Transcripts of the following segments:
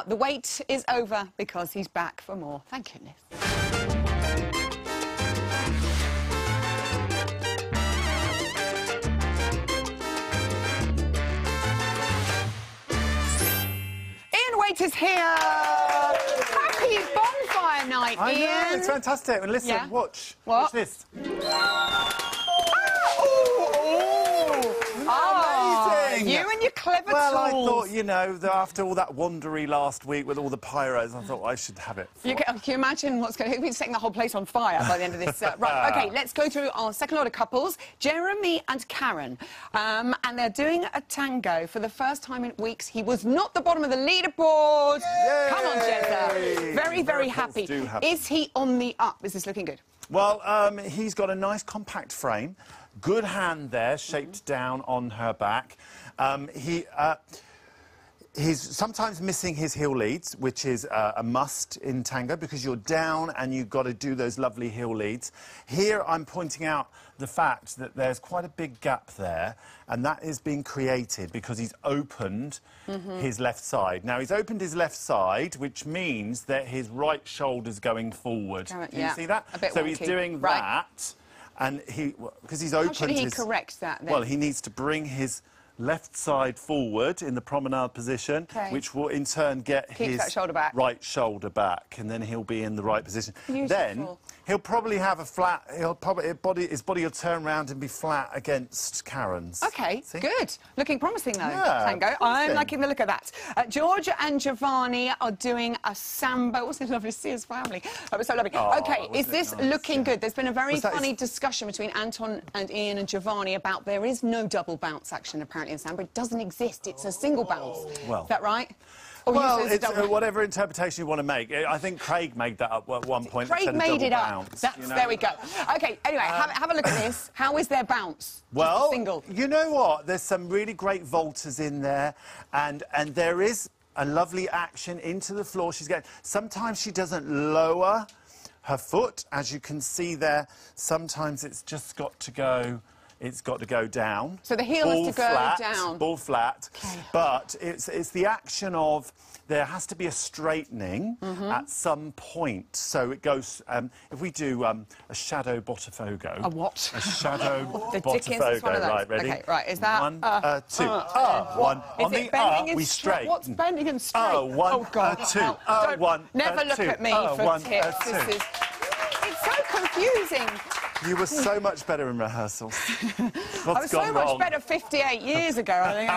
The wait is over because he's back for more. Thank goodness. Waite is here. Happy bonfire night, Ian. I know, it's fantastic. And listen, watch. What? Watch this. Amazing. You and your clever tools. Well, I thought, you know, that after all that wandery last week with all the pyros, I thought I should have it. Can you imagine what's going to... He'll be setting the whole place on fire by the end of this. Right, OK, let's go through our second lot of couples, Jeremy and Karen. And they're doing a tango for the first time in weeks. He was not the bottom of the leaderboard. Yay! Come on, Jezza. Very, very happy. Is he on the up? Is this looking good? Well, he's got a nice compact frame. Good hand there, shaped down on her back. He's sometimes missing his heel leads, which is a must in tango because you're down and you've got to do those lovely heel leads. Here I'm pointing out the fact that there's quite a big gap there, and that is being created because he's opened his left side. Now, he's opened his left side, which means that his right shoulder's going forward. Can you see that? A bit so wonky. He's doing that, and because he's opened How should he correct that, then? Well, he needs to bring his left side forward in the promenade position, which will in turn get his that shoulder back. right shoulder back, and then he'll be in the right position. Beautiful. Then he'll probably have a flat. His body will turn around and be flat against Karen's. OK, good. Looking promising though. Yeah, tango. promising. I'm liking the look of that. George and Giovanni are doing a samba. Wasn't it lovely to see his family? That was so lovely. OK, is this looking good? There's been a very funny discussion between Anton and Ian and Giovanni about there is no double bounce action apparently in samba. It doesn't exist. It's a single bounce. Well, is that right? Well, it's whatever interpretation you want to make. I think Craig made that up at one point. Craig made it up. Bounce, There we go. OK, anyway, have a look at this. How is their bounce? Well, single. You know what? There's some really great voltas in there, and there is a lovely action into the floor. Sometimes she doesn't lower her foot, as you can see there. Sometimes it's just got to go... It's got to go down. So the heel has to go down. Ball flat. Okay. But it's the action of there has to be a straightening at some point. So it goes. If we do a shadow botafogo. A what? A shadow botafogo. Right, ready? Okay, right. Is that one, two? One. On the we straighten. What's bending and straight? One, oh God. two. One. Never look at me for tips. It's so confusing. You were so much better in rehearsals. I was so much better 58 years ago. I think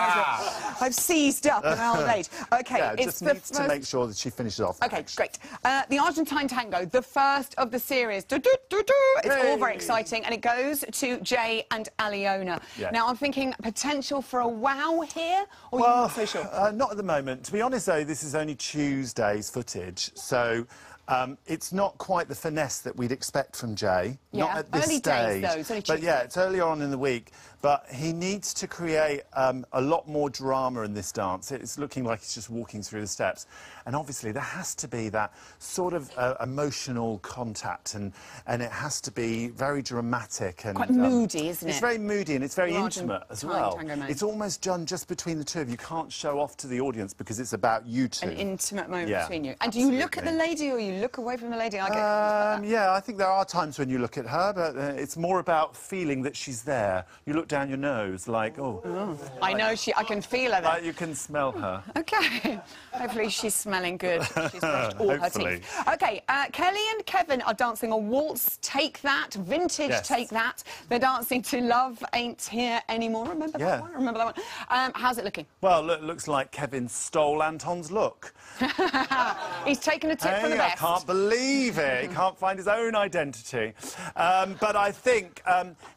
I've seized up in old age. OK, yeah, just needs to make sure that she finishes off. OK, great. The Argentine tango, the first of the series. It's all very exciting, and it goes to Jay and Aliona. Yeah. Now, I'm thinking potential for a wow here, or you're not so sure? Not at the moment. To be honest, though, this is only Tuesday's footage, so... it's not quite the finesse that we'd expect from Jay. Yeah. Not at this early stage. Days, though. It's only but yeah, it's earlier on in the week. But he needs to create a lot more drama in this dance. It's looking like he's just walking through the steps. And obviously there has to be that sort of emotional contact, and it has to be very dramatic. And quite moody, isn't it? It's very moody, and it's very intimate as well. It's almost done just between the two of you. You can't show off to the audience because it's about you two. An intimate moment between you. And do you look at the lady, or you look away from the lady? Yeah, I think there are times when you look at her, but it's more about feeling that she's there. You look down your nose, like, I know I can feel her there. Like you can smell her. OK. Hopefully she's smelling good. She's brushed all her teeth. OK, Kelly and Kevin are dancing a waltz, Take That, vintage Take That. They're dancing to Love Ain't Here Anymore. Remember that one? Remember that one? How's it looking? Well, it looks like Kevin stole Anton's look. He's taken a tip from the best. I can't believe it. He can't find his own identity. But I think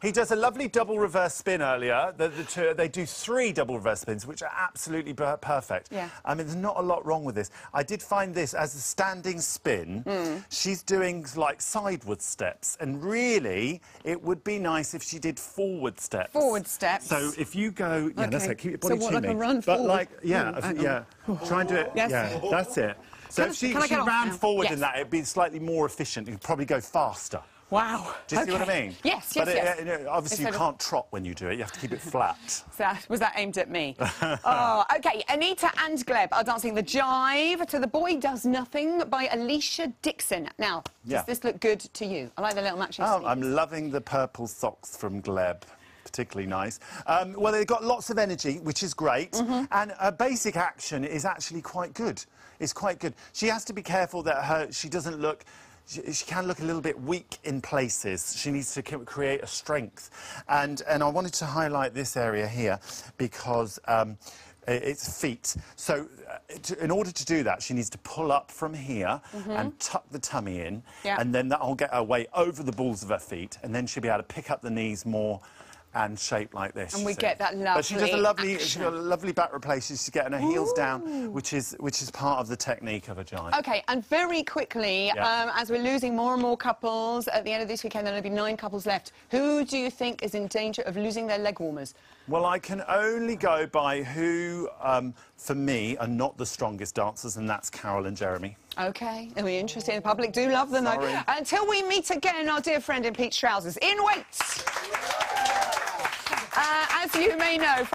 he does a lovely double reverse spin earlier. They do 3 double reverse spins, which are absolutely perfect. Yeah. I mean, there's not a lot wrong with this. I did find this as a standing spin. She's doing, like, sideward steps. And really, it would be nice if she did forward steps. Forward steps. So if you go... Yeah, that's it. Keep your body to like me. A run but, forward? like, yeah. Try and do it. Yes. Yeah, that's it. So if she ran forward in that, it'd be slightly more efficient. It'd probably go faster. Wow. Do you see what I mean? Yes, but yes. Obviously, you can't trot when you do it. You have to keep it flat. Was that aimed at me? Oh, OK. Anita and Gleb are dancing the jive to The Boy Does Nothing by Alicia Dixon. Now, does this look good to you? I like the little matching sneakers. I'm loving the purple socks from Gleb. Particularly nice. Well, they've got lots of energy, which is great, and her basic action is actually quite good. It's quite good. She has to be careful that she doesn't look... She can look a little bit weak in places. She needs to create a strength. And I wanted to highlight this area here because it's feet. So in order to do that, she needs to pull up from here and tuck the tummy in, and then that'll get her weight over the balls of her feet, and then she'll be able to pick up the knees more and shape like this. And we get that lovely But she does a lovely, she's got a lovely back replaces. She's getting her heels down, which is part of the technique of a jive. OK, and very quickly, as we're losing more and more couples, at the end of this weekend, there'll be 9 couples left. Who do you think is in danger of losing their leg warmers? Well, I can only go by who, for me, are not the strongest dancers, and that's Carol and Jeremy. OK, it'll be interesting. The public do love them, though. Until we meet again, our dear friend in peach trousers, in Waite. As you may know...